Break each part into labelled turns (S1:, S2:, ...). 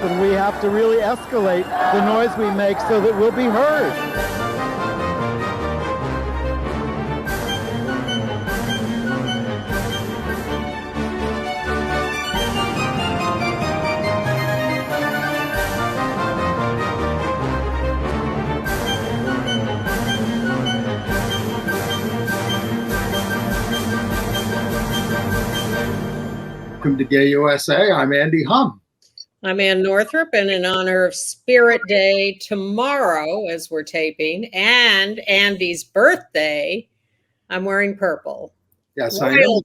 S1: and we have to really escalate the noise we make so that we'll be heard.
S2: Welcome to Gay USA. I'm Andy Hum.
S3: I'm Ann Northrup, and in honor of Spirit Day tomorrow, as we're taping, and Andy's birthday, I'm wearing purple.
S2: Yes,
S3: royal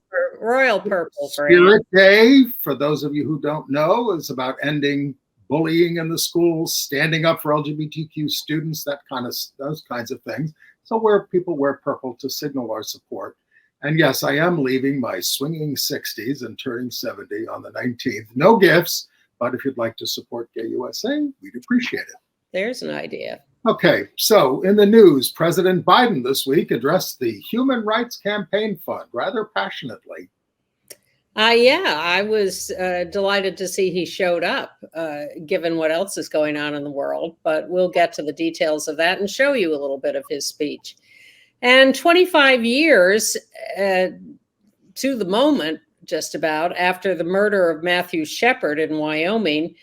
S3: purple for
S2: Spirit Day, for those of you who don't know, is about ending bullying in the schools, standing up for LGBTQ students, those kinds of things. So where people wear purple to signal our support. And yes, I am leaving my swinging 60s and turning 70 on the 19th. No gifts, but if you'd like to support Gay USA, we'd appreciate it.
S3: There's an idea.
S2: Okay, so in the news, President Biden this week addressed the Human Rights Campaign Fund rather passionately.
S3: I was delighted to see he showed up, given what else is going on in the world, but we'll get to the details of that and show you a little bit of his speech. And 25 years to the moment, just about, after the murder of Matthew Shepard in Wyoming,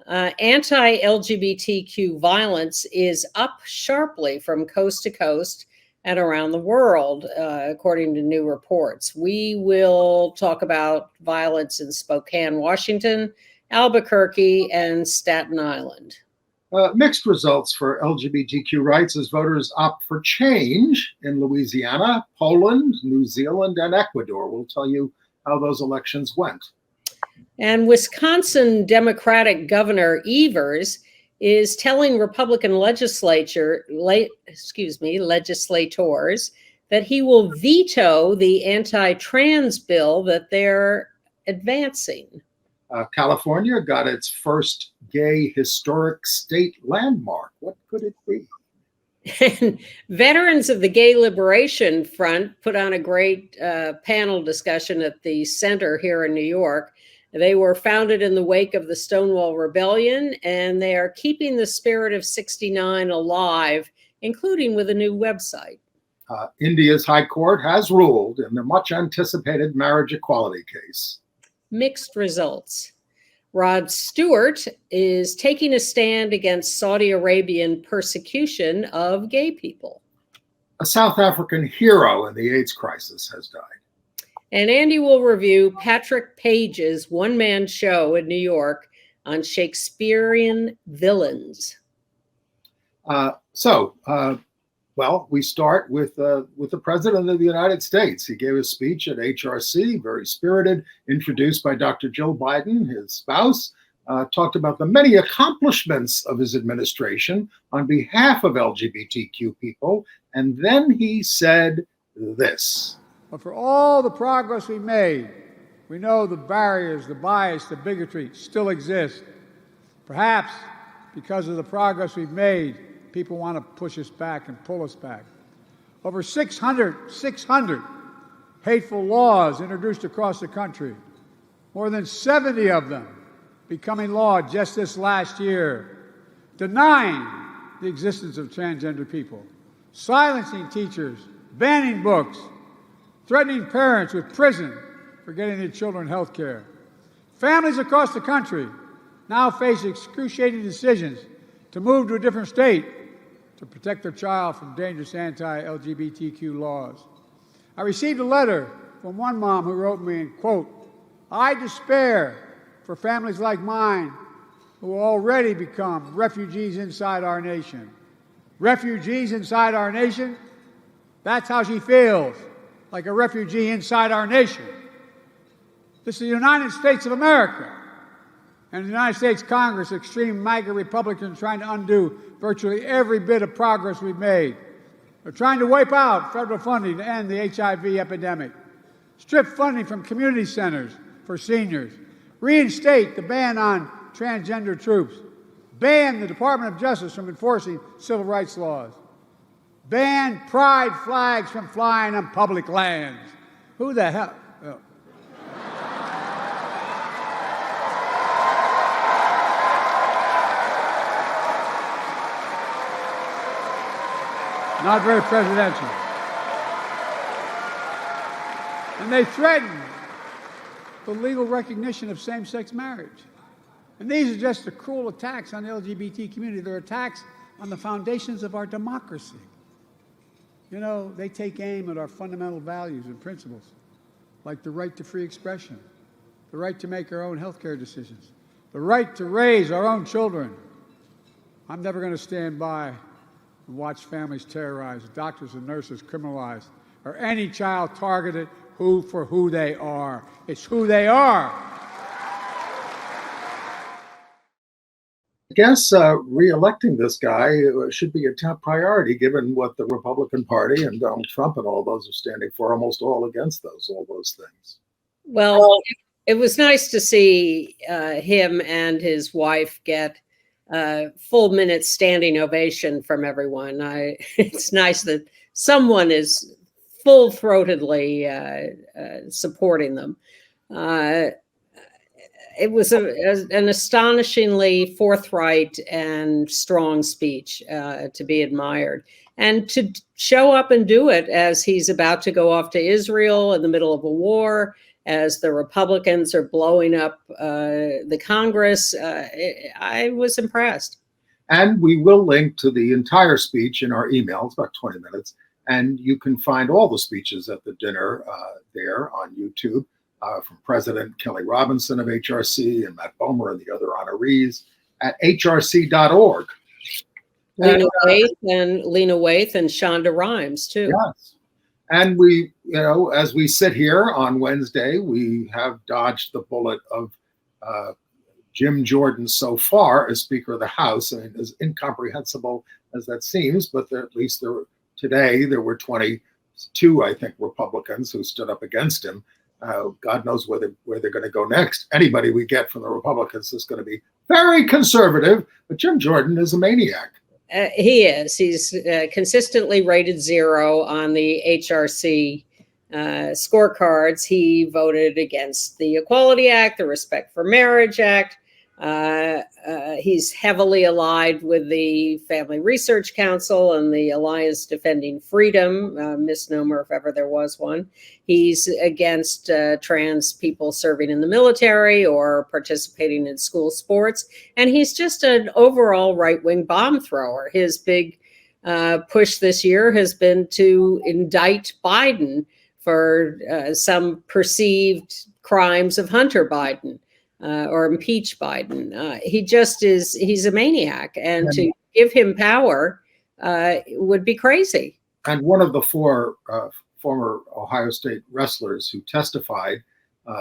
S3: anti-LGBTQ violence is up sharply from coast to coast and around the world, according to new reports. We will talk about violence in Spokane, Washington, Albuquerque, and Staten Island.
S2: Mixed results for LGBTQ rights as voters opt for change in Louisiana, Poland, New Zealand, and Ecuador. We'll tell you how those elections went.
S3: And Wisconsin Democratic Governor Evers is telling Republican legislators that he will veto the anti-trans bill that they're advancing.
S2: California got its first gay historic state landmark. What could it be?
S3: And veterans of the Gay Liberation Front put on a great panel discussion at the center here in New York. They were founded in the wake of the Stonewall Rebellion, and they are keeping the spirit of '69 alive, including with a new website.
S2: India's High Court has ruled in the much anticipated marriage equality case.
S3: Mixed results. Rod Stewart is taking a stand against Saudi Arabian persecution of gay people.
S2: A South African hero in the AIDS crisis has died.
S3: And Andy will review Patrick Page's one-man show in New York on Shakespearean villains.
S2: Well, we start with the President of the United States. He gave a speech at HRC, very spirited, introduced by Dr. Jill Biden, his spouse, talked about the many accomplishments of his administration on behalf of LGBTQ people, and then he said this.
S4: But for all the progress we made, we know the barriers, the bias, the bigotry still exist. Perhaps because of the progress we've made, people want to push us back and pull us back. Over 600 hateful laws introduced across the country, more than 70 of them becoming law just this last year, denying the existence of transgender people, silencing teachers, banning books, threatening parents with prison for getting their children health care. Families across the country now face excruciating decisions to move to a different state to protect their child from dangerous anti-LGBTQ laws. I received a letter from one mom who wrote me, and quote, "I despair for families like mine who already become refugees inside our nation." Refugees inside our nation? That's how she feels, like a refugee inside our nation. This is the United States of America. And the United States Congress, extreme MAGA Republicans trying to undo virtually every bit of progress we've made. They're trying to wipe out federal funding to end the HIV epidemic, strip funding from community centers for seniors, reinstate the ban on transgender troops, ban the Department of Justice from enforcing civil rights laws, ban pride flags from flying on public lands. Who the hell? Not very presidential. And they threaten the legal recognition of same-sex marriage. And these are just the cruel attacks on the LGBT community. They're attacks on the foundations of our democracy. You know, they take aim at our fundamental values and principles, like the right to free expression, the right to make our own health care decisions, the right to raise our own children. I'm never going to stand by and watch families terrorized, doctors and nurses criminalized, or any child targeted for who they are. It's who they are.
S2: I guess re-electing this guy should be a top priority, given what the Republican Party and Donald Trump and all those are standing for, almost all against all those things.
S3: Well, it was nice to see him and his wife get full minute standing ovation from everyone. It's nice that someone is full-throatedly supporting them. It was an astonishingly forthright and strong speech to be admired. And to show up and do it as he's about to go off to Israel in the middle of a war, as the Republicans are blowing up the Congress, I was impressed.
S2: And we will link to the entire speech in our email. It's about 20 minutes. And you can find all the speeches at the dinner there on YouTube from President Kelly Robinson of HRC and Matt Bomer and the other honorees at hrc.org.
S3: Lena Waithe and Shonda Rhimes, too.
S2: Yes. And we, you know, as we sit here on Wednesday, we have dodged the bullet of Jim Jordan so far as Speaker of the House. I mean, as incomprehensible as that seems, but at least today there were 22, I think, Republicans who stood up against him. God knows where they're going to go next. Anybody we get from the Republicans is going to be very conservative, but Jim Jordan is a maniac.
S3: He is. He's consistently rated 0 on the HRC scorecards. He voted against the Equality Act, the Respect for Marriage Act. He's heavily allied with the Family Research Council and the Alliance Defending Freedom, misnomer if ever there was one. He's against trans people serving in the military or participating in school sports. And he's just an overall right-wing bomb thrower. His big push this year has been to indict Biden for some perceived crimes of Hunter Biden. Or impeach Biden. He's a maniac. And to give him power would be crazy.
S2: And one of the 4 former Ohio State wrestlers who testified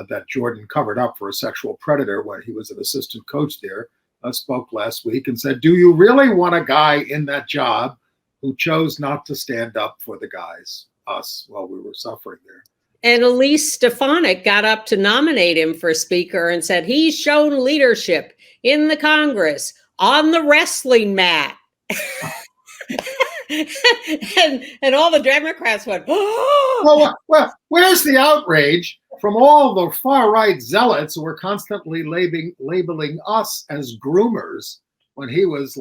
S2: that Jordan covered up for a sexual predator when he was an assistant coach there spoke last week and said, do you really want a guy in that job who chose not to stand up for the guys, us, while we were suffering there?
S3: And Elise Stefanik got up to nominate him for speaker and said, he's shown leadership in the Congress on the wrestling mat. and all the Democrats went, oh!
S2: Well, where's the outrage from all the far-right zealots who were constantly labeling us as groomers when he was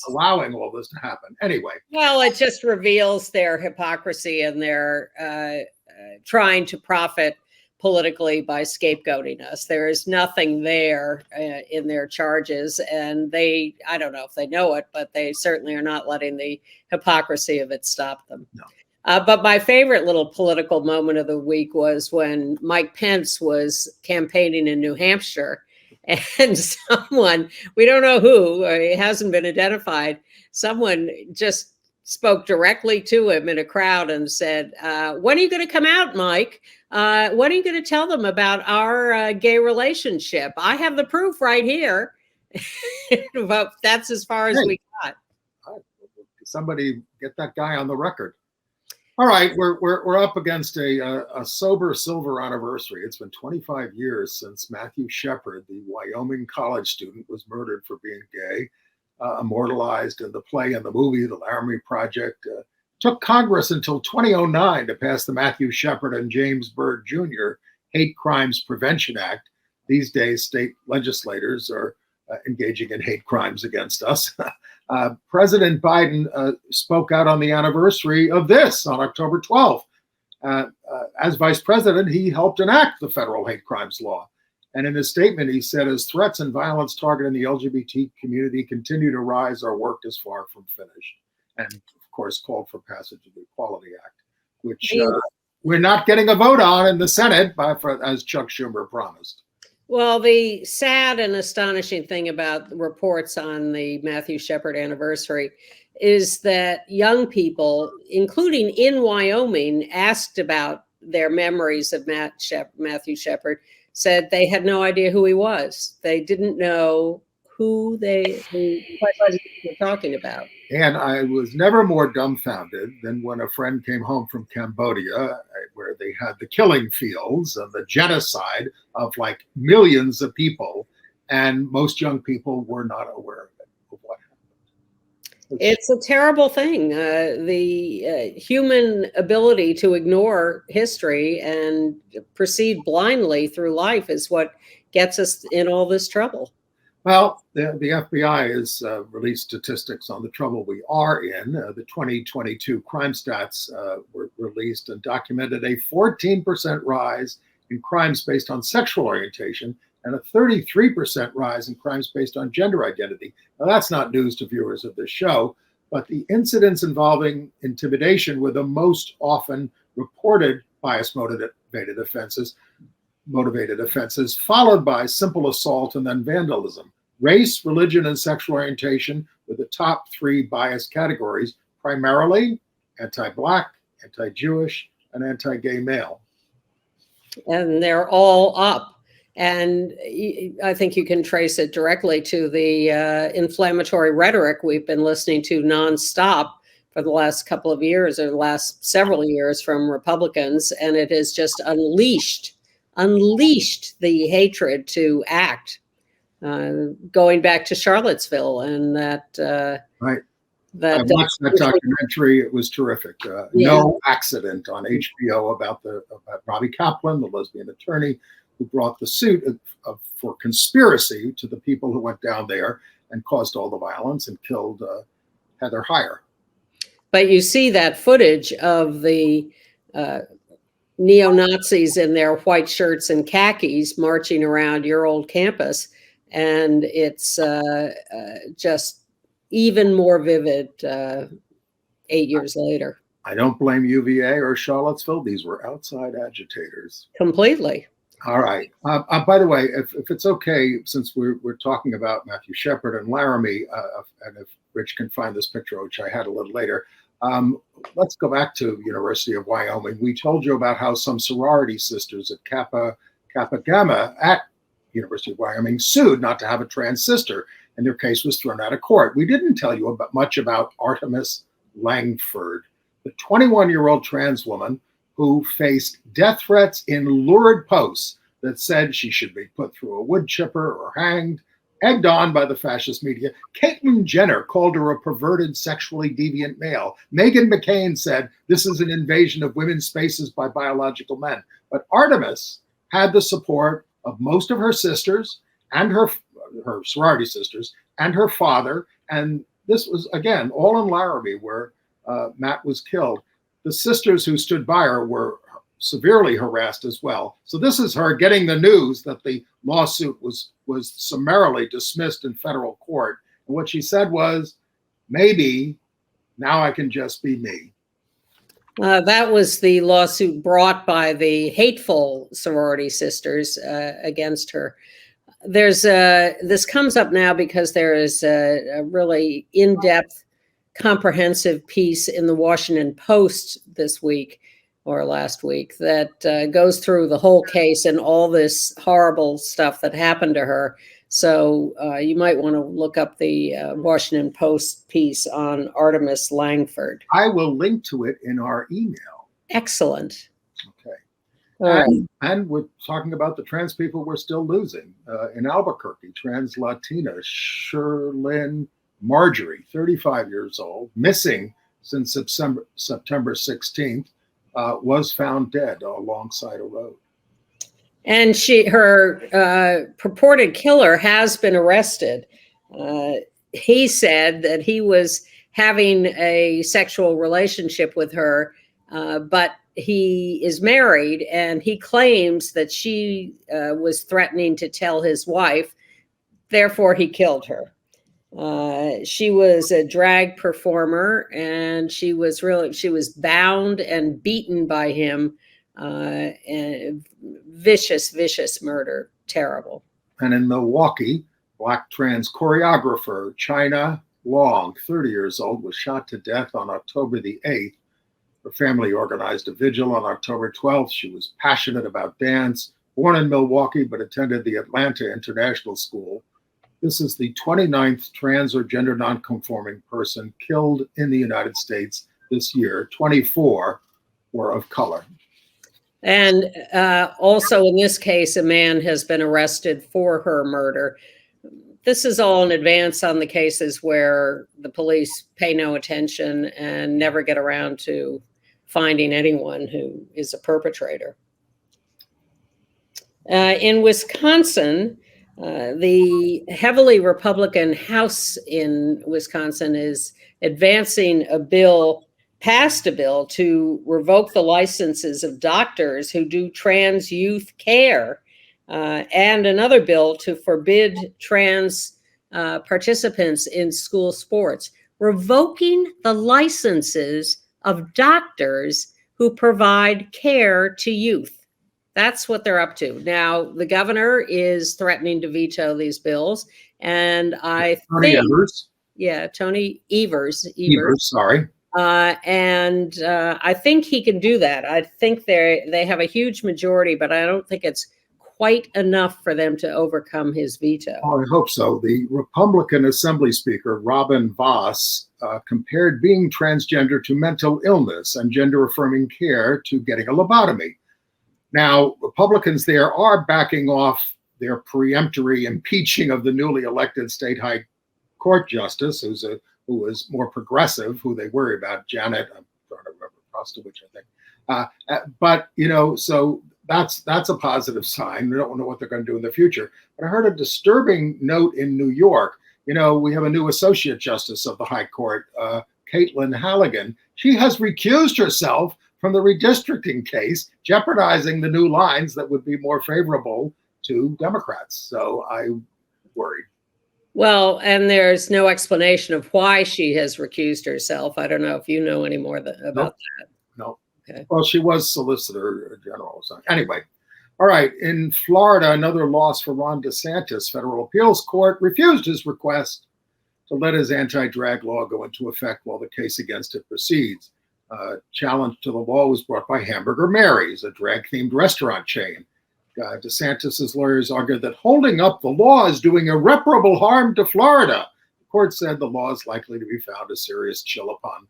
S2: allowing all this to happen? Anyway.
S3: Well, it just reveals their hypocrisy and their trying to profit politically by scapegoating us. There is nothing there in their charges, and I don't know if they know it, but they certainly are not letting the hypocrisy of it stop them.
S2: No.
S3: But my favorite little political moment of the week was when Mike Pence was campaigning in New Hampshire, and someone, we don't know who, it hasn't been identified, someone just spoke directly to him in a crowd and said, when are you going to come out, Mike? When are you going to tell them about our gay relationship? I have the proof right here. But that's as far as we got.
S2: Somebody get that guy on the record. All right, we're up against a sober silver anniversary. It's been 25 years since Matthew Shepard, the Wyoming college student, was murdered for being gay. Immortalized in the play and the movie, The Laramie Project. Took Congress until 2009 to pass the Matthew Shepard and James Byrd Jr. Hate Crimes Prevention Act. These days, state legislators are engaging in hate crimes against us. President Biden spoke out on the anniversary of this on October 12th. As vice president, he helped enact the federal hate crimes law. And in his statement, he said, as threats and violence targeting the LGBT community continue to rise, our work is far from finished. And of course, called for passage of the Equality Act, which we're not getting a vote on in the Senate, as Chuck Schumer promised.
S3: Well, the sad and astonishing thing about the reports on the Matthew Shepard anniversary is that young people, including in Wyoming, asked about their memories of Matthew Shepard, said they had no idea who he was. They didn't know who they were talking about.
S2: And I was never more dumbfounded than when a friend came home from Cambodia, where they had the killing fields and the genocide of like millions of people, and most young people were not aware of it, of what happened.
S3: It's a terrible thing. The human ability to ignore history and proceed blindly through life is what gets us in all this trouble.
S2: Well, the FBI has released statistics on the trouble we are in. The 2022 crime stats were released and documented a 14% rise in crimes based on sexual orientation and a 33% rise in crimes based on gender identity. Now, that's not news to viewers of this show, but the incidents involving intimidation were the most often reported bias-motivated offenses, followed by simple assault and then vandalism. Race, religion, and sexual orientation were the top three bias categories, primarily anti-Black, anti-Jewish, and anti-gay male.
S3: And they're all up. And I think you can trace it directly to the inflammatory rhetoric we've been listening to nonstop for the last couple of years or the last several years from Republicans. And it has just unleashed the hatred to act. Going back to Charlottesville and that.
S2: Right. I watched that documentary. It was terrific. No Accident on HBO about Robbie Kaplan, the lesbian attorney who brought the suit for conspiracy to the people who went down there and caused all the violence and killed Heather Heyer.
S3: But you see that footage of the neo-Nazis in their white shirts and khakis marching around your old campus. And it's just even more vivid 8 years later.
S2: I don't blame UVA or Charlottesville. These were outside agitators.
S3: Completely.
S2: All right. By the way, if it's okay, since we're talking about Matthew Shepard and Laramie, and if Rich can find this picture, which I had a little later, let's go back to University of Wyoming. We told you about how some sorority sisters at Kappa Gamma at University of Wyoming sued not to have a trans sister, and their case was thrown out of court. We didn't tell you much about Artemis Langford, the 21-year-old trans woman who faced death threats in lurid posts that said she should be put through a wood chipper or hanged, egged on by the fascist media. Caitlyn Jenner called her a perverted, sexually deviant male. Meghan McCain said this is an invasion of women's spaces by biological men. But Artemis had the support of most of her sisters and her sorority sisters and her father. And this was, again, all in Laramie where Matt was killed. The sisters who stood by her were severely harassed as well. So this is her getting the news that the lawsuit was summarily dismissed in federal court. And what she said was, maybe now I can just be me.
S3: That was the lawsuit brought by the hateful sorority sisters against her. This comes up now because there is a really in-depth, comprehensive piece in the Washington Post this week or last week that goes through the whole case and all this horrible stuff that happened to her. So you might want to look up the Washington Post piece on Artemis Langford.
S2: I will link to it in our email.
S3: Excellent.
S2: Okay.
S3: All right.
S2: And we're talking about the trans people we're still losing. In Albuquerque, trans Latina Sherin Margery, 35 years old, missing since September 16th, was found dead alongside a road.
S3: And her purported killer has been arrested. He said that he was having a sexual relationship with her, but he is married, and he claims that she was threatening to tell his wife, therefore he killed her. She was a drag performer, and she was bound and beaten by him. And vicious murder, terrible.
S2: And in Milwaukee, Black trans choreographer China Long, 30 years old, was shot to death on October the 8th. Her family organized a vigil on October 12th. She was passionate about dance, born in Milwaukee, but attended the Atlanta International School. This is the 29th trans or gender nonconforming person killed in the United States this year. 24 were of color.
S3: And also in this case, a man has been arrested for her murder. This is all in advance on the cases where the police pay no attention and never get around to finding anyone who is a perpetrator. In Wisconsin, the heavily Republican House in Wisconsin is advancing passed a bill to revoke the licenses of doctors who do trans youth care, and another bill to forbid trans participants in school sports, revoking the licenses of doctors who provide care to youth. That's what they're up to. Now, the governor is threatening to veto these bills, and I think Tony Evers,
S2: sorry.
S3: And I think he can do that. I think they have a huge majority, but I don't think it's quite enough for them to overcome his veto.
S2: Oh, I hope so. The Republican Assembly Speaker, Robin Voss, compared being transgender to mental illness and gender-affirming care to getting a lobotomy. Now, Republicans there are backing off their peremptory impeaching of the newly elected state high court justice, who was more progressive, who they worry about, Janet, I'm trying to remember, Prostowich, I think. But, so that's a positive sign. We don't know what they're going to do in the future. But I heard a disturbing note in New York. We have a new associate justice of the high court, Caitlin Halligan. She has recused herself from the redistricting case, jeopardizing the new lines that would be more favorable to Democrats. So I'm worried.
S3: Well, and there's no explanation of why she has recused herself. I don't know if you know any more about that.
S2: No.
S3: Okay.
S2: Well, she was Solicitor General. So anyway, all right. In Florida, another loss for Ron DeSantis. Federal Appeals Court refused his request to let his anti-drag law go into effect while the case against it proceeds. Challenge to the law was brought by Hamburger Mary's, a drag-themed restaurant chain. DeSantis's lawyers argued that holding up the law is doing irreparable harm to Florida. The court said the law is likely to be found a serious chill upon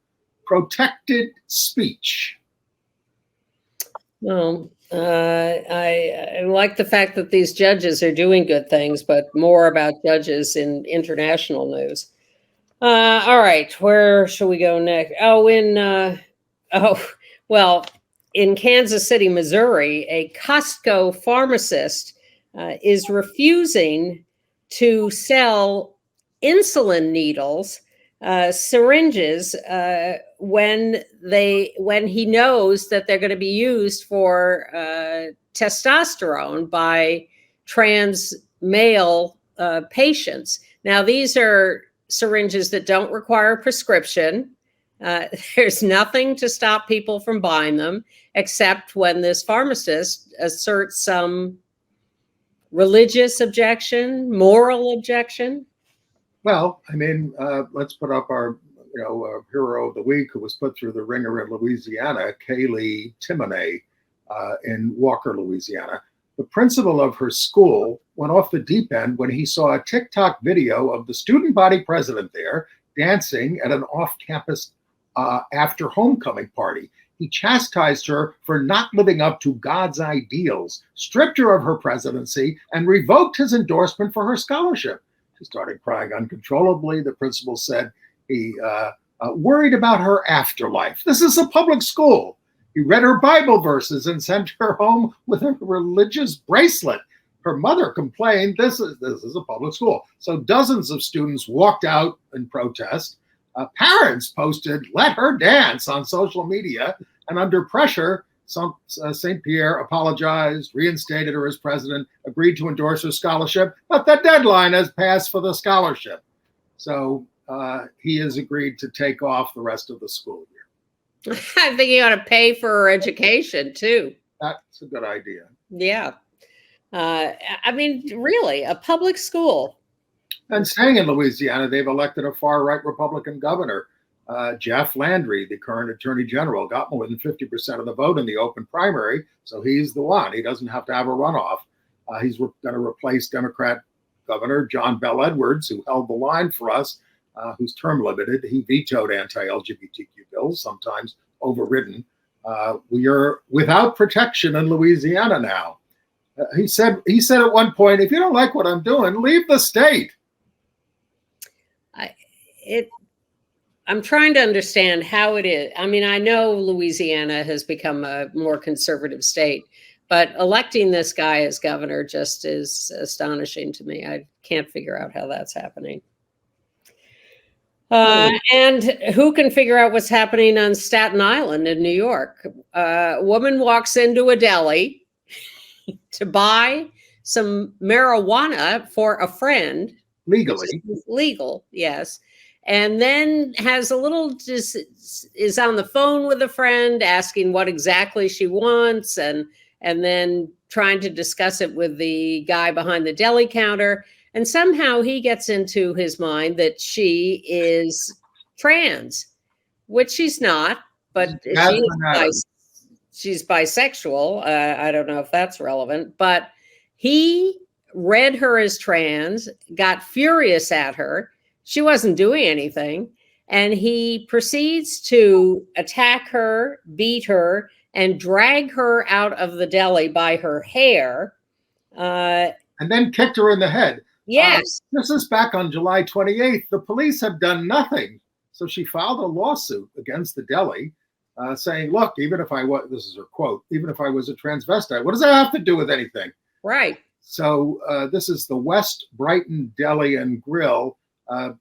S2: protected speech.
S3: Well, I like the fact that these judges are doing good things, but more about judges in international news. All right, where shall we go next? In Kansas City, Missouri, a Costco pharmacist is refusing to sell insulin needles, syringes, when he knows that they're going to be used for testosterone by trans male patients. Now, these are syringes that don't require a prescription. There's nothing to stop people from buying them, except when this pharmacist asserts some religious objection, moral objection.
S2: Well, let's put up our, hero of the week who was put through the ringer in Louisiana, Kaylee Timoney, in Walker, Louisiana. The principal of her school went off the deep end when he saw a TikTok video of the student body president there dancing at an off-campus after homecoming party. He chastised her for not living up to God's ideals, stripped her of her presidency, and revoked his endorsement for her scholarship. She started crying uncontrollably. The principal said he worried about her afterlife. This is a public school. He read her Bible verses and sent her home with a religious bracelet. Her mother complained, this is a public school. So dozens of students walked out in protest. Parents posted, "Let her dance" on social media. And under pressure, St. Pierre apologized, reinstated her as president, agreed to endorse her scholarship, but the deadline has passed for the scholarship. So he has agreed to take off the rest of the school year.
S3: I think you ought to pay for her education too.
S2: That's a good idea.
S3: Yeah. I mean, really, a public school.
S2: And staying in Louisiana, they've elected a far-right Republican governor. Jeff Landry, the current attorney general, got more than 50% of the vote in the open primary, so he's the one. He doesn't have to have a runoff. He's going to replace Democrat Governor John Bell Edwards, who held the line for us, who's term limited. He vetoed anti-LGBTQ bills, sometimes overridden. We are without protection in Louisiana now. He said at one point, "If you don't like what I'm doing, leave the state."
S3: I'm trying to understand how it is. I mean, I know Louisiana has become a more conservative state, but electing this guy as governor just is astonishing to me. I can't figure out how that's happening. And who can figure out what's happening on Staten Island in New York? A woman walks into a deli to buy some marijuana for a friend.
S2: Legally.
S3: Legal, yes. And then has a little, is on the phone with a friend asking what exactly she wants, and then trying to discuss it with the guy behind the deli counter. And somehow he gets into his mind that she is trans, which she's not, but she's bisexual. I don't know if that's relevant, but he read her as trans, got furious at her. She wasn't doing anything. And he proceeds to attack her, beat her, and drag her out of the deli by her hair.
S2: And then kicked her in the head.
S3: Yes.
S2: This is back on July 28th. The police have done nothing. So she filed a lawsuit against the deli saying, "Look, even if I was," this is her quote, "even if I was a transvestite, what does that have to do with anything?"
S3: Right.
S2: So this is the West Brighton Deli and Grill. The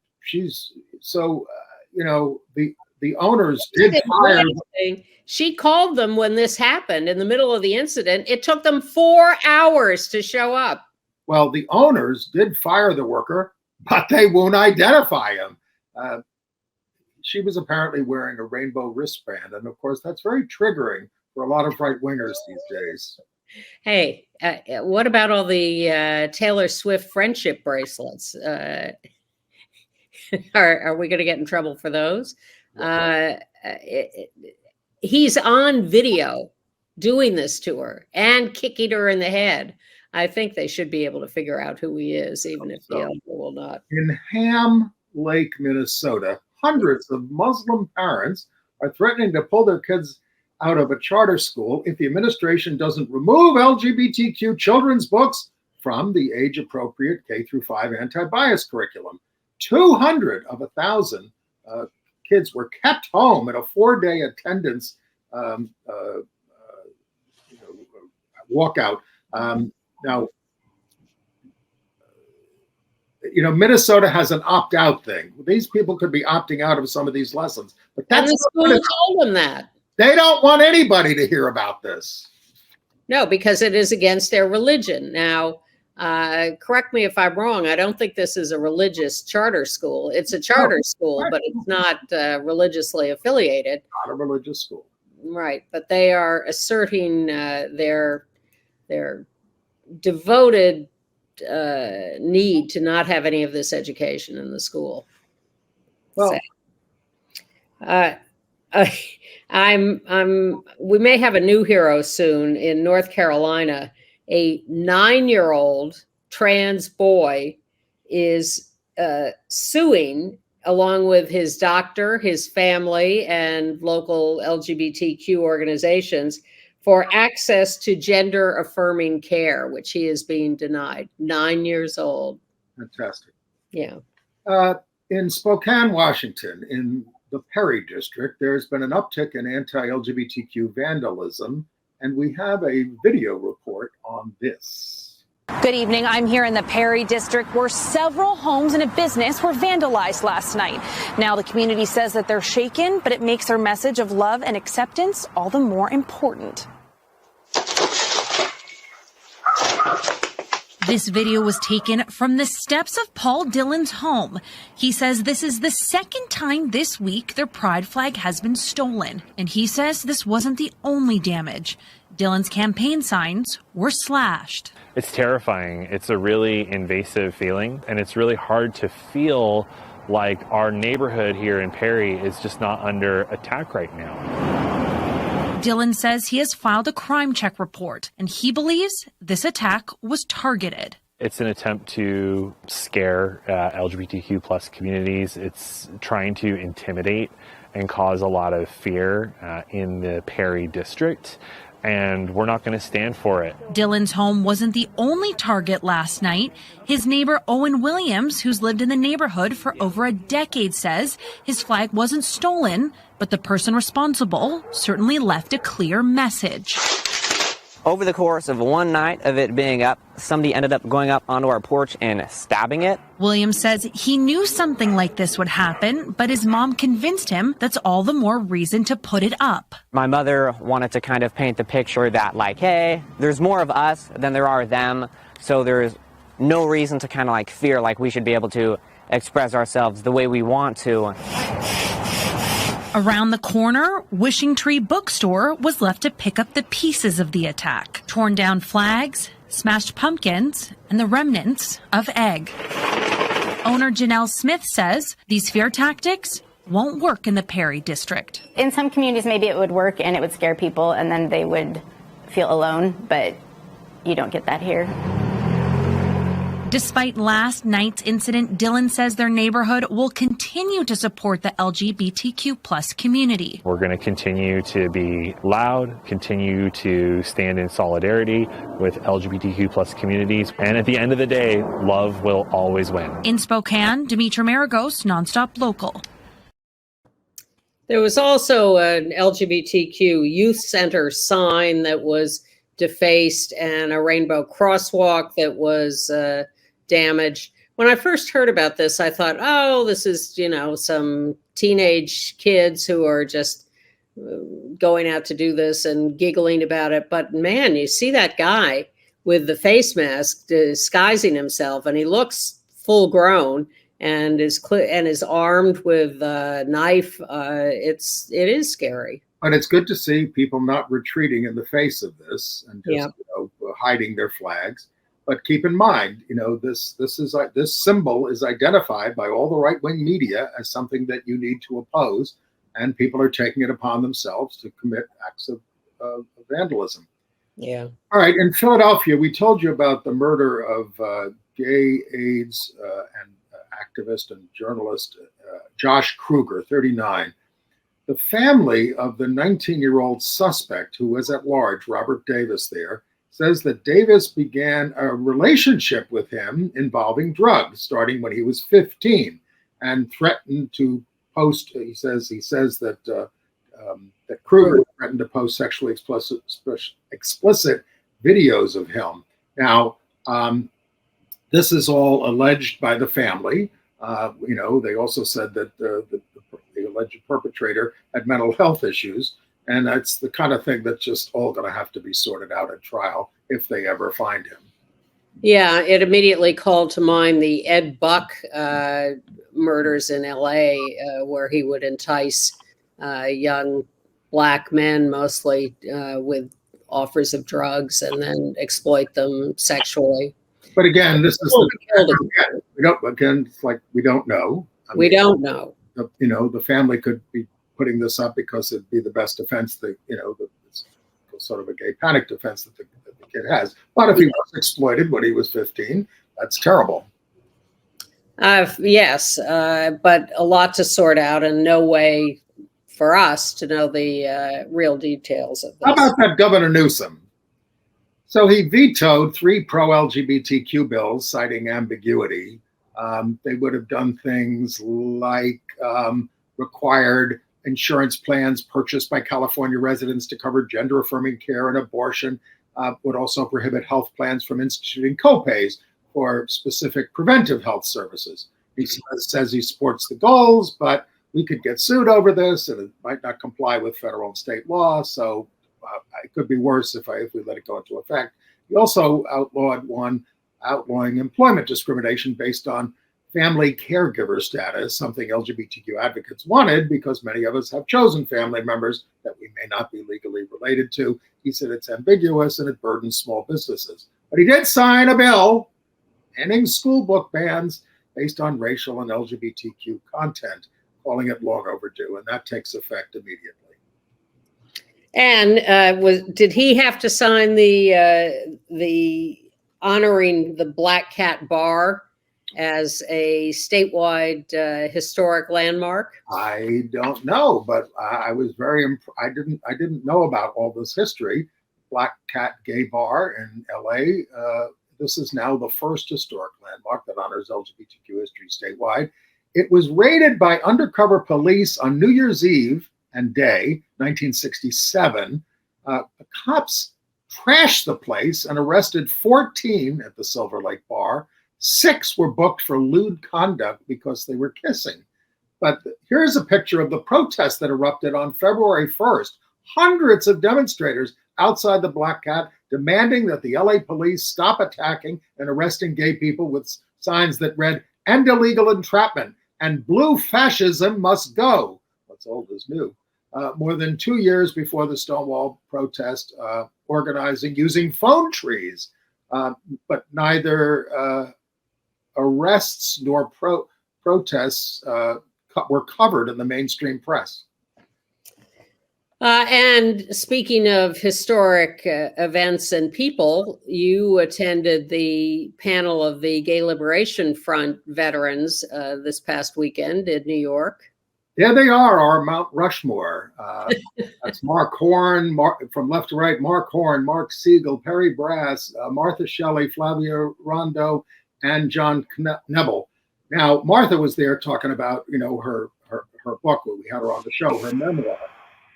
S2: owners did fire.
S3: She called them when this happened in the middle of the incident. It took them 4 hours to show up.
S2: Well, the owners did fire the worker, but they won't identify him. She was apparently wearing a rainbow wristband. And of course, that's very triggering for a lot of right-wingers these days.
S3: Hey, what about all the Taylor Swift friendship bracelets? Are we going to get in trouble for those? He's on video doing this to her and kicking her in the head. I think they should be able to figure out who he is, even if the elder will not.
S2: In Ham Lake, Minnesota, hundreds of Muslim parents are threatening to pull their kids out of a charter school if the administration doesn't remove LGBTQ children's books from the age-appropriate K-5 anti-bias curriculum. 200 of 1,000 kids were kept home in a 4-day attendance walkout. Now, Minnesota has an opt-out thing. These people could be opting out of some of these lessons, but that's
S3: the school told them that.
S2: They don't want anybody to hear about this.
S3: No, because it is against their religion. Now, correct me if I'm wrong. I don't think this is a religious charter school. It's a charter school, but it's not religiously affiliated.
S2: Not a religious school.
S3: Right, but they are asserting their devoted need to not have any of this education in the school.
S2: Well,
S3: we may have a new hero soon in North Carolina. A 9-year-old trans boy is suing, along with his doctor, his family, and local LGBTQ organizations, for access to gender affirming care, which he is being denied. 9 years old.
S2: Fantastic.
S3: Yeah.
S2: In Spokane, Washington, in the Perry district, there's been an uptick in anti-LGBTQ vandalism, and we have a video report on this.
S5: Good evening. I'm here in the Perry district where several homes and a business were vandalized last night. Now the community says that they're shaken, but it makes their message of love and acceptance all the more important.
S6: This video was taken from the steps of Paul Dillon's home. He says this is the second time this week their pride flag has been stolen. And he says this wasn't the only damage. Dillon's campaign signs were slashed.
S7: It's terrifying. It's a really invasive feeling, and it's really hard to feel like our neighborhood here in Perry is just not under attack right now.
S6: Dillon says he has filed a crime check report, and he believes this attack was targeted.
S7: It's an attempt to scare LGBTQ plus communities. It's trying to intimidate and cause a lot of fear in the Perry district, and we're not going to stand for it.
S6: Dillon's home wasn't the only target last night. His neighbor Owen Williams, who's lived in the neighborhood for over a decade, says his flag wasn't stolen, but the person responsible certainly left a clear message.
S8: Over the course of one night of it being up, somebody ended up going up onto our porch and stabbing it.
S6: Williams says he knew something like this would happen, but his mom convinced him that's all the more reason to put it up.
S8: My mother wanted to kind of paint the picture that, like, hey, there's more of us than there are them, so there's no reason to kind of like fear like we should be able to express ourselves the way we want to.
S6: Around the corner, Wishing Tree Bookstore was left to pick up the pieces of the attack. Torn down flags, smashed pumpkins, and the remnants of egg. Owner Janelle Smith says these fear tactics won't work in the Perry district.
S9: In some communities, maybe it would work and it would scare people and then they would feel alone, but you don't get that here.
S6: Despite last night's incident, Dillon says their neighborhood will continue to support the LGBTQ plus community.
S7: We're going to continue to be loud, continue to stand in solidarity with LGBTQ plus communities. And at the end of the day, love will always win.
S6: In Spokane, Demetra Maragos, Nonstop Local.
S3: There was also an LGBTQ youth center sign that was defaced and a rainbow crosswalk that was damaged. When I first heard about this, I thought, oh, this is, some teenage kids who are just going out to do this and giggling about it. But man, you see that guy with the face mask disguising himself, and he looks full grown and is armed with a knife. It is scary.
S2: And it's good to see people not retreating in the face of this and just hiding their flags. But keep in mind, this symbol is identified by all the right-wing media as something that you need to oppose, and people are taking it upon themselves to commit acts of vandalism.
S3: Yeah.
S2: All right. In Philadelphia, we told you about the murder of gay AIDS and activist and journalist Josh Kruger, 39. The family of the 19-year-old suspect who was at large, Robert Davis there, says that Davis began a relationship with him involving drugs starting when he was 15 and threatened to post, he says that that Kruger threatened to post sexually explicit videos of him. Now, this is all alleged by the family. They also said that the alleged perpetrator had mental health issues. And that's the kind of thing that's just all going to have to be sorted out at trial if they ever find him.
S3: Yeah, it immediately called to mind the Ed Buck murders in LA, where he would entice young Black men, mostly with offers of drugs, and then exploit them sexually.
S2: But again, this is it's like we don't know.
S3: We don't know.
S2: The family could be putting this up because it'd be the best defense that, it's sort of a gay panic defense that the kid has. But if he was exploited when he was 15, that's terrible.
S3: Yes, but a lot to sort out and no way for us to know the real details of this.
S2: How about that Governor Newsom? So he vetoed 3 pro-LGBTQ bills citing ambiguity. They would have done things like required insurance plans purchased by California residents to cover gender-affirming care and abortion, would also prohibit health plans from instituting copays for specific preventive health services. He says he supports the goals, but we could get sued over this, and it might not comply with federal and state law, so it could be worse if we let it go into effect. He also outlawed one outlawing employment discrimination based on family caregiver status, something LGBTQ advocates wanted because many of us have chosen family members that we may not be legally related to. He said it's ambiguous and it burdens small businesses. But he did sign a bill ending school book bans based on racial and LGBTQ content, calling it long overdue, and that takes effect immediately.
S3: And did he have to sign the honoring the Black Cat Bar as a statewide historic landmark?
S2: I don't know, but I was I didn't know about all this history. Black Cat Gay Bar in LA. This is now the first historic landmark that honors LGBTQ history statewide. It was raided by undercover police on New Year's Eve and Day, 1967. The cops trashed the place and arrested 14 at the Silver Lake Bar. 6 were booked for lewd conduct because they were kissing. But here's a picture of the protest that erupted on February 1st. Hundreds of demonstrators outside the Black Cat demanding that the LA police stop attacking and arresting gay people with signs that read, "End illegal entrapment," and "Blue fascism must go." What's old is new. More than 2 years before the Stonewall protest, organizing using phone trees, but neither arrests nor protests were covered in the mainstream press.
S3: And speaking of historic events and people, you attended the panel of the Gay Liberation Front veterans this past weekend in New York.
S2: There they are, our Mount Rushmore. That's Mark Horn, from left to right, Mark Horn, Mark Siegel, Perry Brass, Martha Shelley, Flavia Rondo, and John Knebel. Now, Martha was there talking about, her book. We had her on the show, her memoir.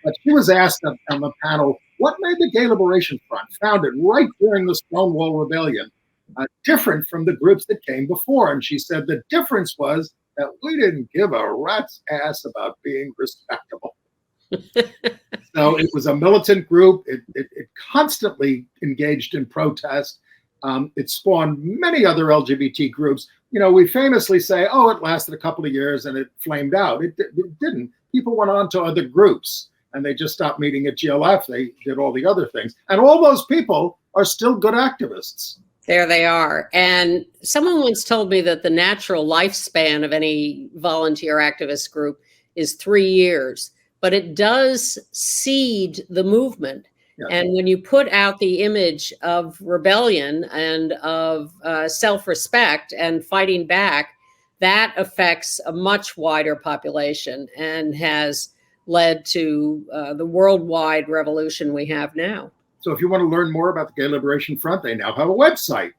S2: But she was asked on the panel, what made the Gay Liberation Front, founded right during the Stonewall Rebellion, different from the groups that came before? And she said the difference was that we didn't give a rat's ass about being respectable. So it was a militant group. It constantly engaged in protest. It spawned many other LGBT groups. We famously say, oh, it lasted a couple of years and it flamed out. It didn't. People went on to other groups and they just stopped meeting at GLF. They did all the other things. And all those people are still good activists.
S3: There they are. And someone once told me that the natural lifespan of any volunteer activist group is 3 years, but it does seed the movement. Yeah. And when you put out the image of rebellion and of self-respect and fighting back, that affects a much wider population and has led to the worldwide revolution we have now.
S2: So if you want to learn more about the Gay Liberation Front, they now have a website.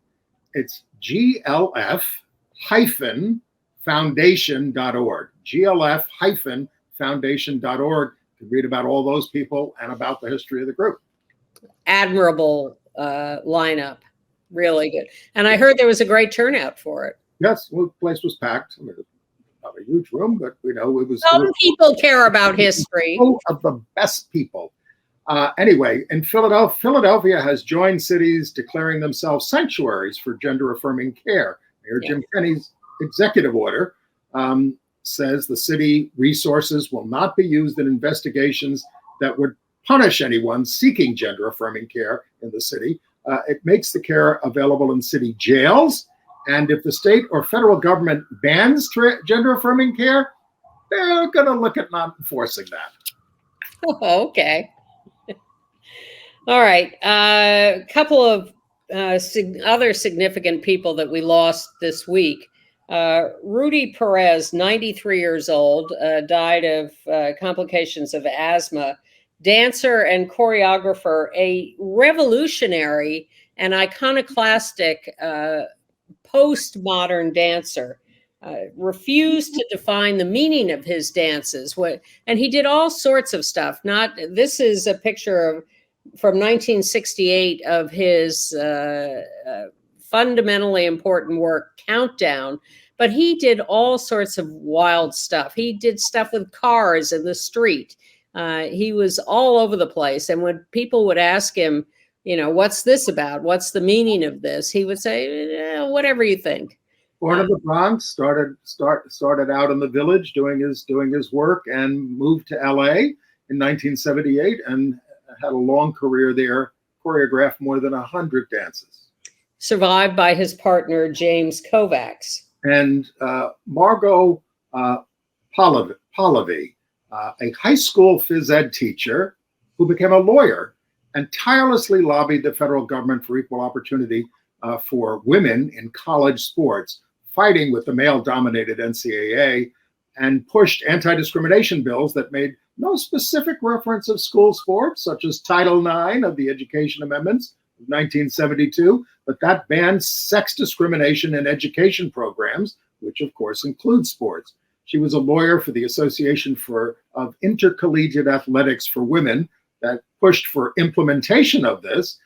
S2: It's glf-foundation.org. glf-foundation.org. You can read about all those people and about the history of the group.
S3: Admirable lineup. Really good. And I heard there was a great turnout for it.
S2: Yes, well, the place was packed. I mean, not a huge room, but it was.
S3: Some people care about history.
S2: Full of the best people. Anyway, in Philadelphia has joined cities declaring themselves sanctuaries for gender-affirming care. Mayor Jim Kenney's executive order says the city resources will not be used in investigations that would punish anyone seeking gender-affirming care in the city. It makes the care available in city jails. And if the state or federal government bans gender-affirming care, they're going to look at not enforcing that.
S3: Oh, okay. All right. A couple of other significant people that we lost this week. Rudy Perez, 93 years old, died of complications of asthma. Dancer and choreographer, a revolutionary and iconoclastic postmodern dancer refused to define the meaning of his dances. And he did all sorts of stuff. This is a picture from 1968 of his fundamentally important work, Countdown. But he did all sorts of wild stuff. He did stuff with cars in the street. He was all over the place. And when people would ask him, what's this about? What's the meaning of this? He would say, whatever you think.
S2: Born in the Bronx, started out in the Village doing his work, and moved to LA in 1978 and had a long career there, choreographed more than 100 dances.
S3: Survived by his partner, James Kovacs.
S2: And Margot Pahlavi, a high school phys ed teacher who became a lawyer and tirelessly lobbied the federal government for equal opportunity for women in college sports, fighting with the male-dominated NCAA, and pushed anti-discrimination bills that made no specific reference of school sports, such as Title IX of the Education Amendments of 1972, but that banned sex discrimination in education programs, which of course include sports. She was a lawyer for the Association of Intercollegiate Athletics for Women that pushed for implementation of this,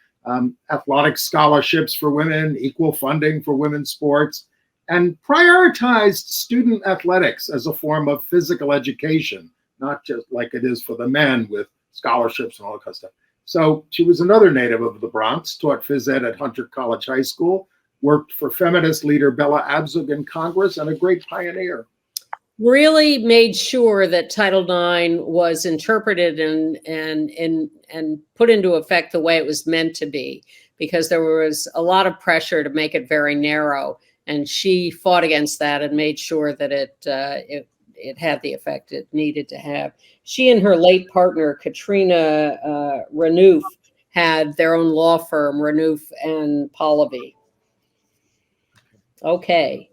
S2: athletic scholarships for women, equal funding for women's sports, and prioritized student athletics as a form of physical education, not just like it is for the men with scholarships and all that kind of stuff. So she was another native of the Bronx, taught phys ed at Hunter College High School, worked for feminist leader Bella Abzug in Congress, and a great pioneer.
S3: Really made sure that Title IX was interpreted and put into effect the way it was meant to be, because there was a lot of pressure to make it very narrow. And she fought against that and made sure that it had the effect it needed to have. She and her late partner, Katrina Renouf, had their own law firm, Renouf and Pahlavi. Okay.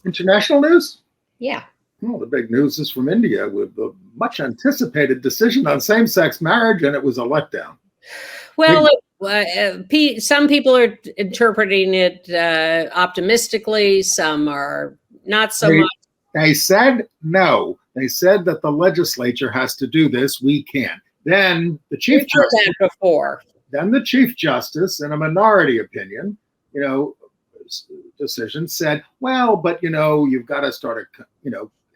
S2: International news?
S3: Yeah.
S2: Well, the big news is from India with the much anticipated decision on same-sex marriage, and it was a letdown.
S3: Well, some people are interpreting it optimistically. Some are not so much.
S2: They said no. They said that the legislature has to do this. We can't. Then the chief justice.
S3: Before.
S2: Then the chief justice, in a minority opinion, decision, said, well, but you've got to start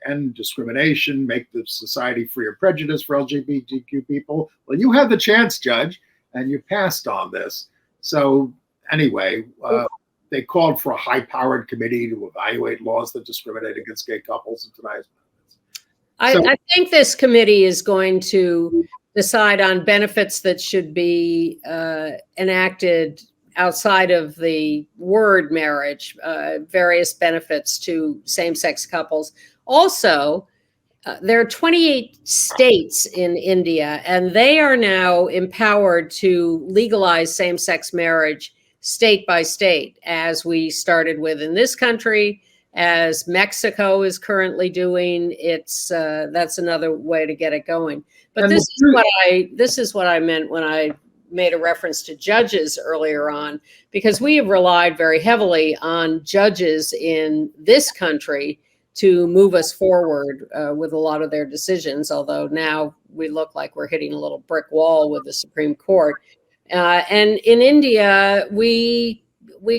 S2: end discrimination, make the society free of prejudice for LGBTQ people. Well, you had the chance, Judge, and you passed on this. So anyway, they called for a high-powered committee to evaluate laws that discriminate against gay couples and deny.
S3: I think this committee is going to decide on benefits that should be enacted outside of the word marriage, various benefits to same-sex couples. Also, there are 28 states in India, and they are now empowered to legalize same-sex marriage state by state, as we started with in this country, as Mexico is currently doing. That's another way to get it going. But this is what I meant when I made a reference to judges earlier on, because we have relied very heavily on judges in this country to move us forward with a lot of their decisions, although now we look like we're hitting a little brick wall with the Supreme Court. And in India, we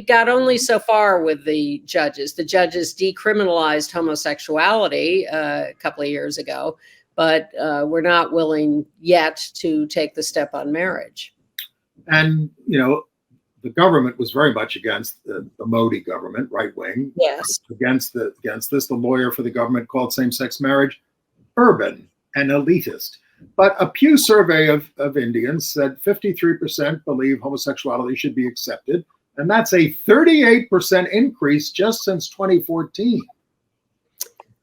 S3: got only so far with the judges. The judges decriminalized homosexuality a couple of years ago, but we're not willing yet to take the step on marriage.
S2: And, the government was very much against the Modi government, right wing.
S3: Yes.
S2: Against this, the lawyer for the government called same-sex marriage urban and elitist. But a Pew survey of Indians said 53% believe homosexuality should be accepted. And that's a 38% increase just since 2014.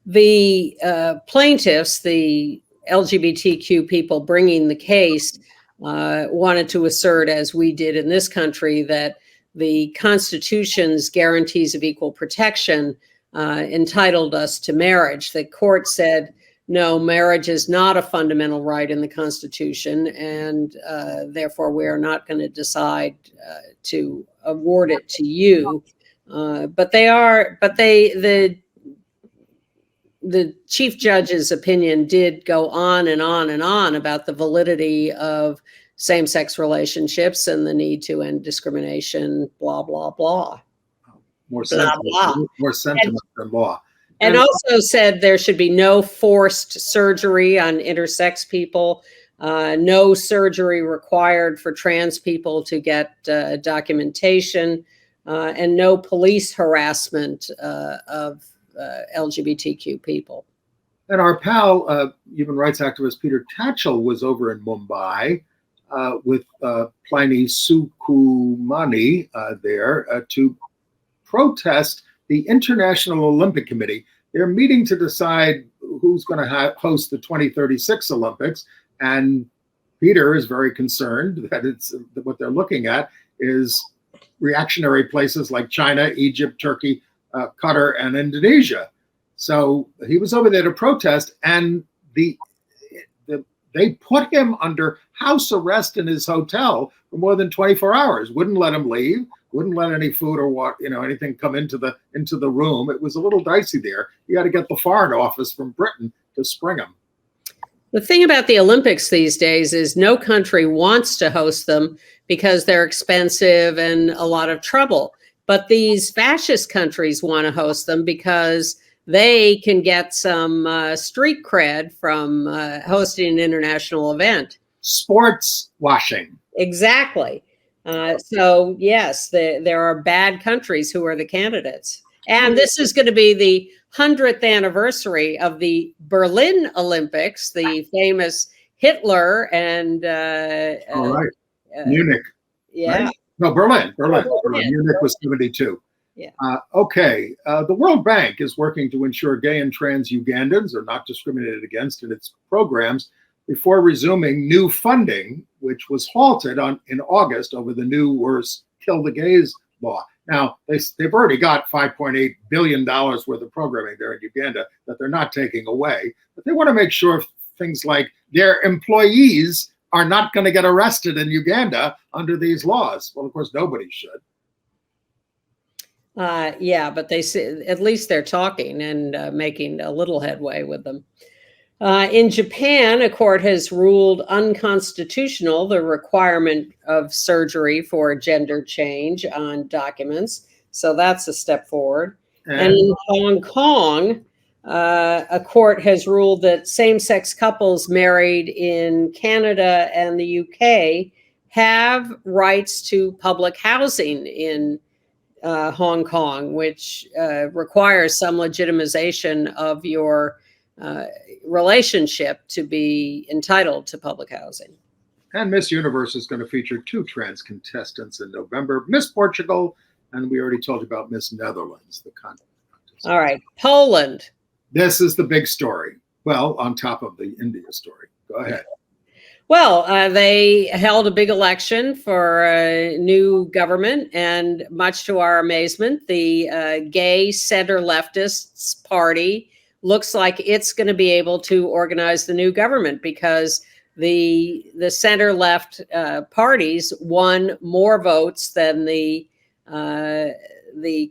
S3: The plaintiffs, the LGBTQ people bringing the case, wanted to assert, as we did in this country, that the Constitution's guarantees of equal protection entitled us to marriage. The court said, no, marriage is not a fundamental right in the Constitution, and therefore we are not going to decide to award it to you. The the chief judge's opinion did go on and on and on about the validity of same-sex relationships and the need to end discrimination, blah, blah, blah.
S2: More
S3: Blah,
S2: sentiment,
S3: blah.
S2: more sentiment than law.
S3: And also said there should be no forced surgery on intersex people, no surgery required for trans people to get documentation, and no police harassment of LGBTQ people.
S2: And our pal, human rights activist Peter Tatchell, was over in Mumbai with Pliny Sukumani there to protest the International Olympic Committee. They're meeting to decide who's going to host the 2036 Olympics. And Peter is very concerned that it's what they're looking at is reactionary places like China, Egypt, Turkey, Qatar, and Indonesia. So he was over there to protest, and they put him under house arrest in his hotel for more than 24 hours. Wouldn't let him leave. Wouldn't let any food or anything come into the room. It was a little dicey there. You got to get the Foreign Office from Britain to spring him.
S3: The thing about the Olympics these days is no country wants to host them because they're expensive and a lot of trouble. But these fascist countries want to host them because they can get some street cred from hosting an international event. Sports
S2: washing.
S3: Exactly. So, yes, there are bad countries who are the candidates. And this is going to be the 100th anniversary of the Berlin Olympics, the famous Hitler and
S2: Munich.
S3: Yeah.
S2: Right? No, Berlin. Munich was 72.
S3: Yeah.
S2: Okay. The World Bank is working to ensure gay and trans Ugandans are not discriminated against in its programs before resuming new funding, which was halted in August over the new worse Kill the Gays law. Now, they've already got $5.8 billion worth of programming there in Uganda that they're not taking away. But they want to make sure things like their employees are not going to get arrested in Uganda under these laws. Well, of course, nobody should.
S3: Yeah, but they say, at least they're talking and making a little headway with them. In Japan, a court has ruled unconstitutional the requirement of surgery for gender change on documents. So that's a step forward. And in Hong Kong, a court has ruled that same-sex couples married in Canada and the UK have rights to public housing in Hong Kong, which requires some legitimization of your relationship to be entitled to public housing.
S2: And Miss Universe is going to feature 2 trans contestants in November, Miss Portugal, and we already told you about Miss Netherlands, the contest.
S3: All right, Poland.
S2: This is the big story. Well, on top of the India story. Go ahead.
S3: Well, they held a big election for a new government, and much to our amazement, the gay center leftists party looks like it's going to be able to organize the new government because the center left parties won more votes than the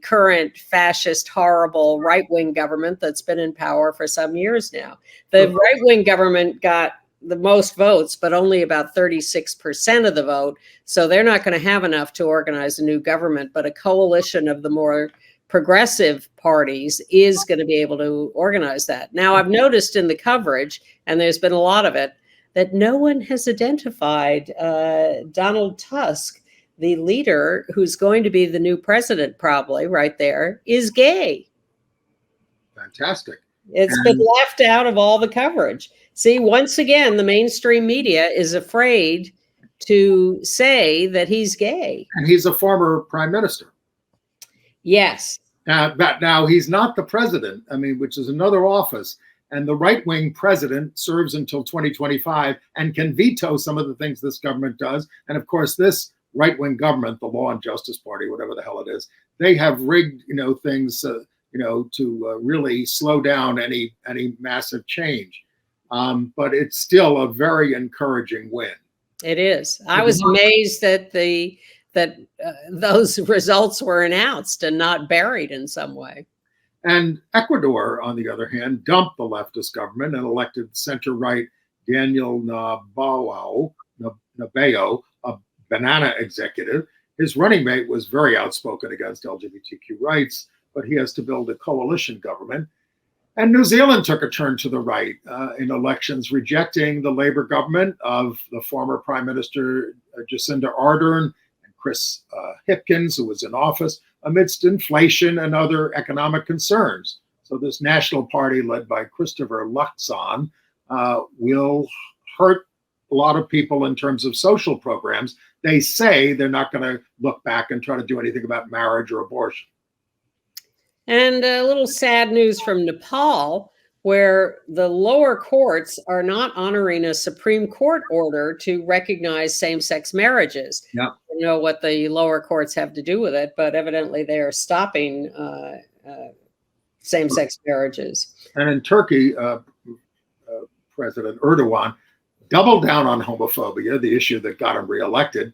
S3: current fascist, horrible right-wing government that's been in power for some years now. The right-wing government got the most votes, but only about 36% of the vote. So they're not going to have enough to organize a new government, but a coalition of the more progressive parties is going to be able to organize that. Now, I've noticed in the coverage, and there's been a lot of it, that no one has identified Donald Tusk, the leader who's going to be the new president, probably right there, is gay.
S2: Fantastic.
S3: It's been left out of all the coverage. See, once again, the mainstream media is afraid to say that he's gay.
S2: And he's a former prime minister.
S3: Yes.
S2: But now he's not the president, which is another office. And the right-wing president serves until 2025 and can veto some of the things this government does. And of course, this right-wing government, the Law and Justice Party, whatever the hell it is, they have rigged, things, to really slow down any massive change. But it's still a very encouraging win.
S3: It is. I was amazed that those results were announced and not buried in some way.
S2: And Ecuador, on the other hand, dumped the leftist government and elected center-right Daniel Nabayo, a banana executive. His running mate was very outspoken against LGBTQ rights, but he has to build a coalition government. And New Zealand took a turn to the right in elections, rejecting the Labour government of the former Prime Minister Jacinda Ardern and Chris Hipkins, who was in office, amidst inflation and other economic concerns. So this National Party led by Christopher Luxon will hurt a lot of people in terms of social programs. They say they're not going to look back and try to do anything about marriage or abortion.
S3: And a little sad news from Nepal, where the lower courts are not honoring a Supreme Court order to recognize same-sex marriages.
S2: Yeah.
S3: I don't know what the lower courts have to do with it, but evidently they are stopping same-sex marriages.
S2: And in Turkey, President Erdogan doubled down on homophobia, the issue that got him reelected,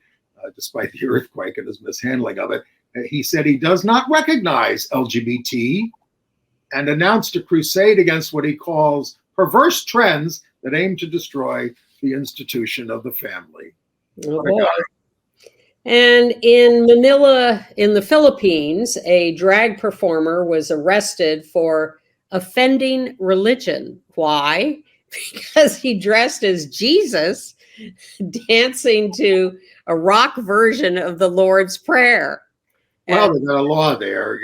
S2: despite the earthquake and his mishandling of it. He said he does not recognize LGBT and announced a crusade against what he calls perverse trends that aim to destroy the institution of the family.
S3: Oh, boy. And in Manila, in the Philippines, a drag performer was arrested for offending religion. Why? Because he dressed as Jesus, dancing to a rock version of the Lord's Prayer.
S2: Well, there's a law there,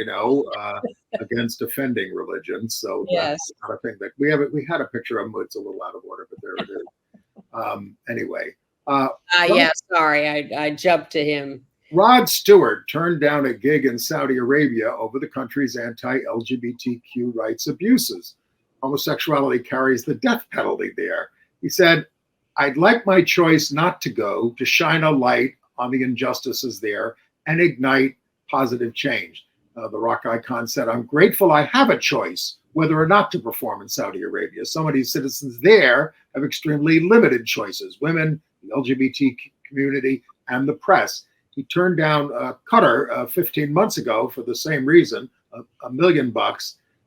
S2: against offending religion. So
S3: yes,
S2: that's not a thing that we had a picture of him. It's a little out of order, but there it is. Anyway.
S3: Yeah, sorry, I jumped to him.
S2: Rod Stewart turned down a gig in Saudi Arabia over the country's anti-LGBTQ rights abuses. Homosexuality carries the death penalty there. He said, I'd like my choice not to go to shine a light on the injustices there and ignite positive change. The rock icon said, I'm grateful I have a choice whether or not to perform in Saudi Arabia. Some of these citizens there have extremely limited choices, women, the LGBT community, and the press. He turned down Qatar 15 months ago for the same reason, $1 million.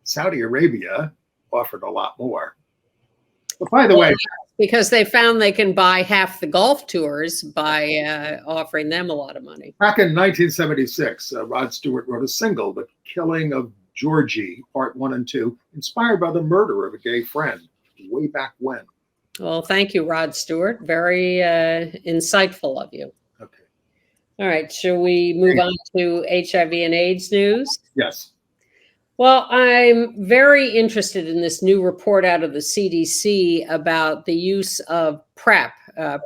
S2: Saudi Arabia offered a lot more. But by the way,
S3: because they found they can buy half the golf tours by offering them a lot of money.
S2: Back in 1976, Rod Stewart wrote a single, The Killing of Georgie, Part 1 and 2, inspired by the murder of a gay friend way back when.
S3: Well, thank you, Rod Stewart. Very insightful of you.
S2: Okay.
S3: All right. Shall we move on to HIV and AIDS news?
S2: Yes.
S3: Well, I'm very interested in this new report out of the CDC about the use of PrEP,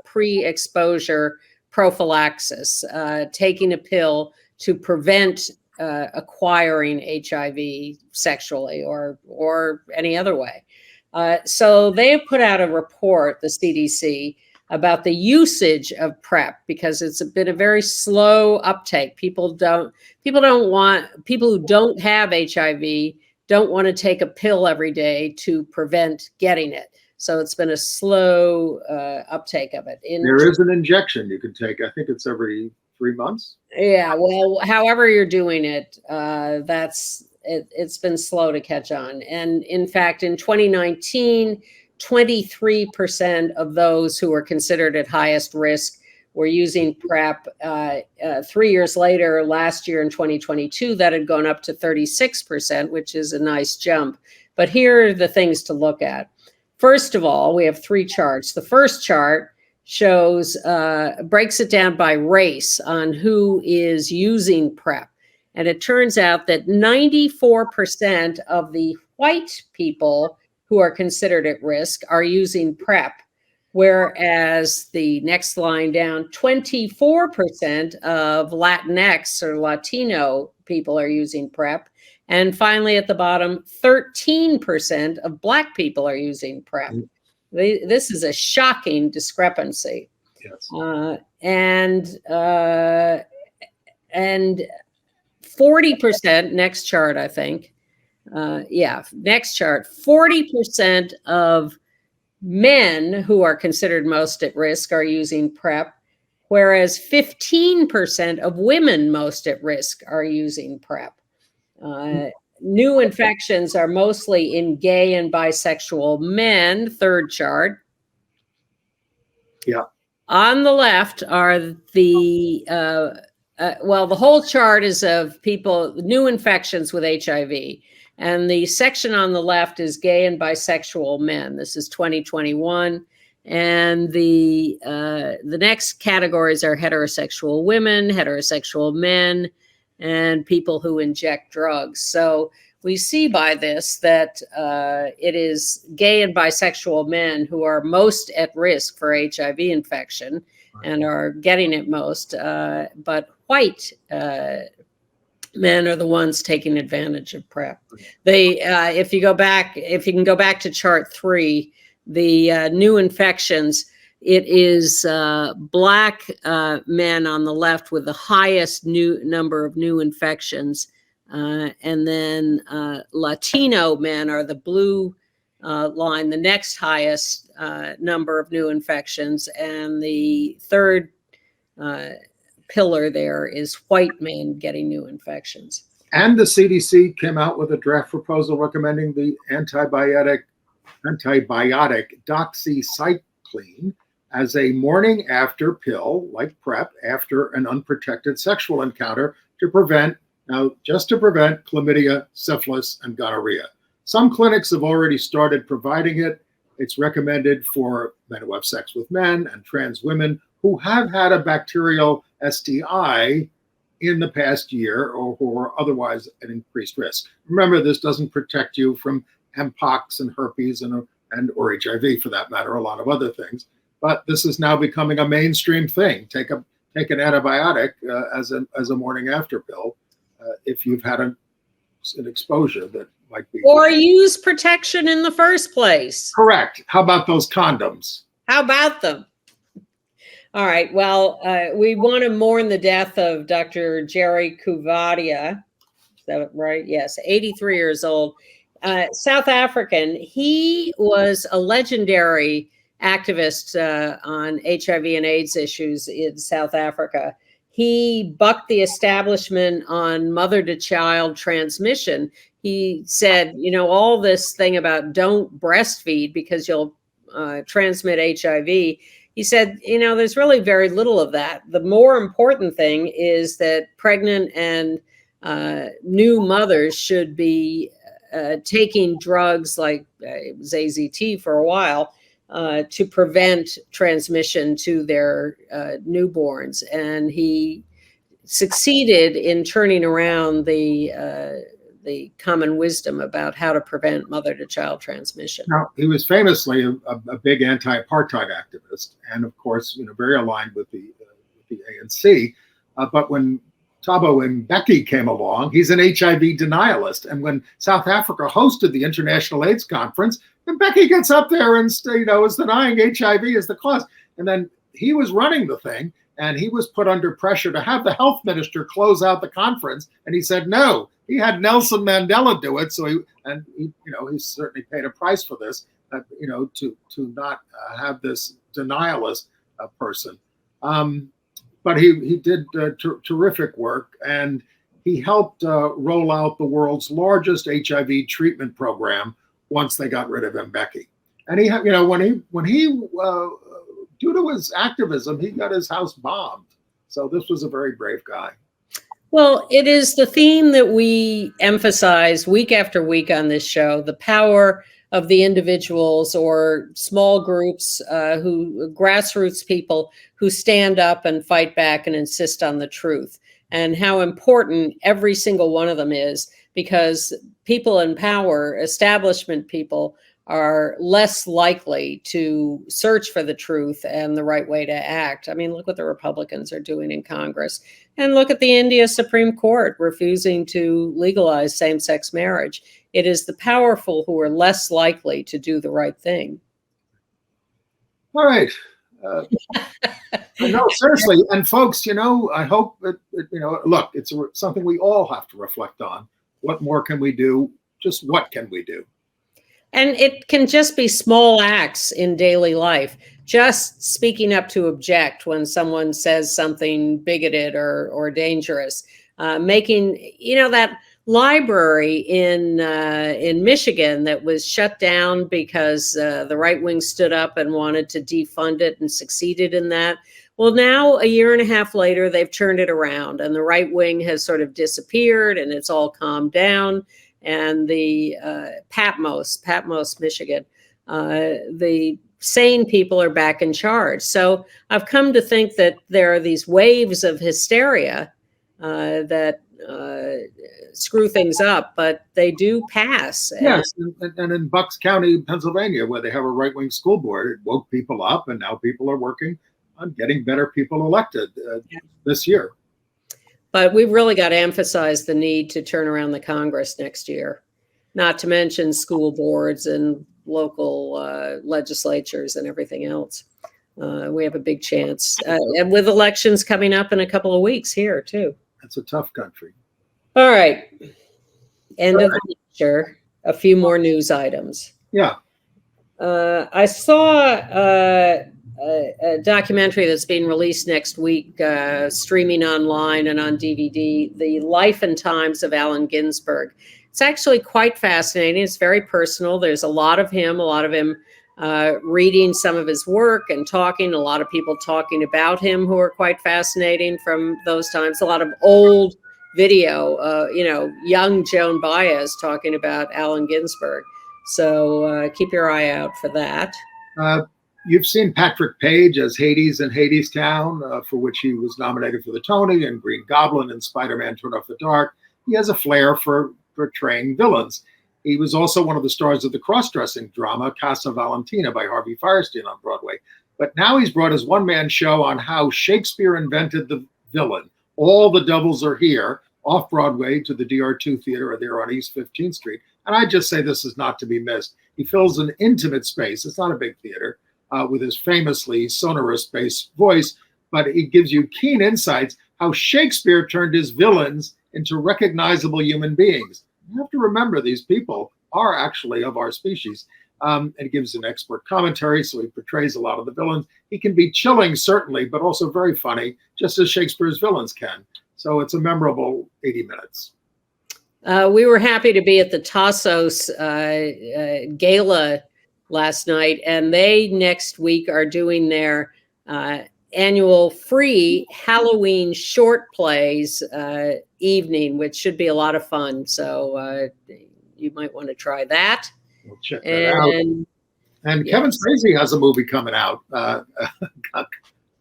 S3: pre-exposure prophylaxis, taking a pill to prevent acquiring HIV sexually or any other way. So they have put out a report, the CDC, about the usage of PrEP because it's been a very slow uptake. People who don't have HIV don't want to take a pill every day to prevent getting it. So it's been a slow uptake of it.
S2: There is an injection you can take. I think it's every 3 months.
S3: Yeah, well, however you're doing it, it's been slow to catch on. And in fact, in 2019, 23% of those who were considered at highest risk were using PrEP. 3 years later, last year in 2022, that had gone up to 36%, which is a nice jump. But here are the things to look at. First of all, we have three charts. The first chart shows, breaks it down by race on who is using PrEP. And it turns out that 94% of the white people who are considered at risk are using PrEP, whereas the next line down, 24% of Latinx or Latino people are using PrEP. And finally, at the bottom, 13% of Black people are using PrEP. This is a shocking discrepancy.
S2: Yes.
S3: And 40%, next chart, I think. Next chart, 40% of men who are considered most at risk are using PrEP, whereas 15% of women most at risk are using PrEP. new infections are mostly in gay and bisexual men, third chart.
S2: Yeah.
S3: On the left are the, well, the whole chart is of people, new infections with HIV. And the section on the left is gay and bisexual men. This is 2021. And the next categories are heterosexual women, heterosexual men, and people who inject drugs. So we see by this that it is gay and bisexual men who are most at risk for HIV infection and are getting it most, but white men are the ones taking advantage of PrEP. They, if you can go back to chart 3, the new infections, it is Black men on the left with the highest number of new infections. And then Latino men are the blue line, the next highest number of new infections. And the third pillar there is white men getting new infections.
S2: And the CDC came out with a draft proposal recommending the antibiotic doxycycline as a morning after pill, like PrEP, after an unprotected sexual encounter to prevent chlamydia, syphilis, and gonorrhea. Some clinics have already started providing it. It's recommended for men who have sex with men and trans women who have had a bacterial STI in the past year or who are otherwise at increased risk. Remember, this doesn't protect you from Mpox and herpes or HIV, for that matter, a lot of other things. But this is now becoming a mainstream thing. Take an antibiotic as a morning after pill if you've had an exposure that might be.
S3: Or use protection in the first place.
S2: Correct. How about those condoms?
S3: How about them? All right. Well, we want to mourn the death of Dr. Jerry Kuvadia. Is that right? Yes, 83 years old. South African. He was a legendary activist on HIV and AIDS issues in South Africa. He bucked the establishment on mother-to-child transmission. He said, all this thing about don't breastfeed because you'll transmit HIV. He said, there's really very little of that. The more important thing is that pregnant and new mothers should be taking drugs like it was AZT for a while to prevent transmission to their newborns. And he succeeded in turning around the common wisdom about how to prevent mother-to-child transmission.
S2: Now, he was famously a big anti-apartheid activist, and of course, very aligned with the ANC. But when Thabo Mbeki came along, he's an HIV denialist. And when South Africa hosted the International AIDS Conference, Mbeki gets up there and is denying HIV is the cause. And then he was running the thing, and he was put under pressure to have the health minister close out the conference. And he said no. He had Nelson Mandela do it. So he certainly paid a price for this. To not have this denialist person. But he did terrific work, and he helped roll out the world's largest HIV treatment program once they got rid of Mbeki. And he, when he due to his activism, he got his house bombed. So this was a very brave guy.
S3: Well, it is the theme that we emphasize week after week on this show, the power of the individuals or small groups grassroots people who stand up and fight back and insist on the truth, and how important every single one of them is, because people in power, establishment people, are less likely to search for the truth and the right way to act. I mean, look what the Republicans are doing in Congress, and look at the India Supreme Court refusing to legalize same-sex marriage. It is the powerful who are less likely to do the right thing.
S2: All right. No, seriously. And folks, I hope that, look, it's something we all have to reflect on. What more can we do? Just what can we do?
S3: And it can just be small acts in daily life. Just speaking up to object when someone says something bigoted or dangerous. Making, that library in Michigan that was shut down because the right wing stood up and wanted to defund it and succeeded in that. Well, now a year and a half later, they've turned it around and the right wing has sort of disappeared and it's all calmed down. And the Patmos, Michigan, the sane people are back in charge. So I've come to think that there are these waves of hysteria that screw things up, but they do pass.
S2: Yes, and in Bucks County, Pennsylvania, where they have a right-wing school board, it woke people up, and now people are working on getting better people elected this year.
S3: But we've really got to emphasize the need to turn around the Congress next year, not to mention school boards and local legislatures and everything else. We have a big chance. And with elections coming up in a couple of weeks here, too.
S2: It's a tough country.
S3: All right. End of the lecture. A few more news items.
S2: Yeah.
S3: I saw a documentary that's being released next week, streaming online and on DVD, The Life and Times of Allen Ginsberg. It's actually quite fascinating. It's very personal. There's a lot of him reading some of his work and talking, a lot of people talking about him who are quite fascinating from those times, a lot of old video, young Joan Baez talking about Allen Ginsberg. So keep your eye out for that.
S2: You've seen Patrick Page as Hades in Hadestown, for which he was nominated for the Tony, and Green Goblin and Spider-Man Turn Off the Dark. He has a flair for portraying villains. He was also one of the stars of the cross-dressing drama Casa Valentina by Harvey Fierstein on Broadway. But now he's brought his one-man show on how Shakespeare invented the villain. All the Devils Are Here, off Broadway to the DR2 Theater there on East 15th Street. And I just say this is not to be missed. He fills an intimate space. It's not a big theater, with his famously sonorous bass voice, but it gives you keen insights how Shakespeare turned his villains into recognizable human beings. You have to remember these people are actually of our species. And he gives an expert commentary, so he portrays a lot of the villains. He can be chilling, certainly, but also very funny, just as Shakespeare's villains can. So it's a memorable 80 minutes.
S3: We were happy to be at the Tassos Gala last night, and they next week are doing their annual free Halloween short plays evening, which should be a lot of fun. So you might want to try that.
S2: We'll check that out. And yes. Kevin Spacey has a movie coming out,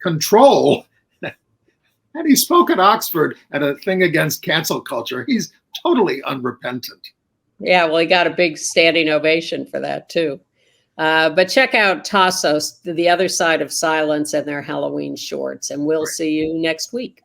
S2: Control. And he spoke at Oxford at a thing against cancel culture. He's totally unrepentant.
S3: Yeah, well, he got a big standing ovation for that, too. But check out Tassos, The Other Side of Silence, and their Halloween shorts. And we'll see you next week.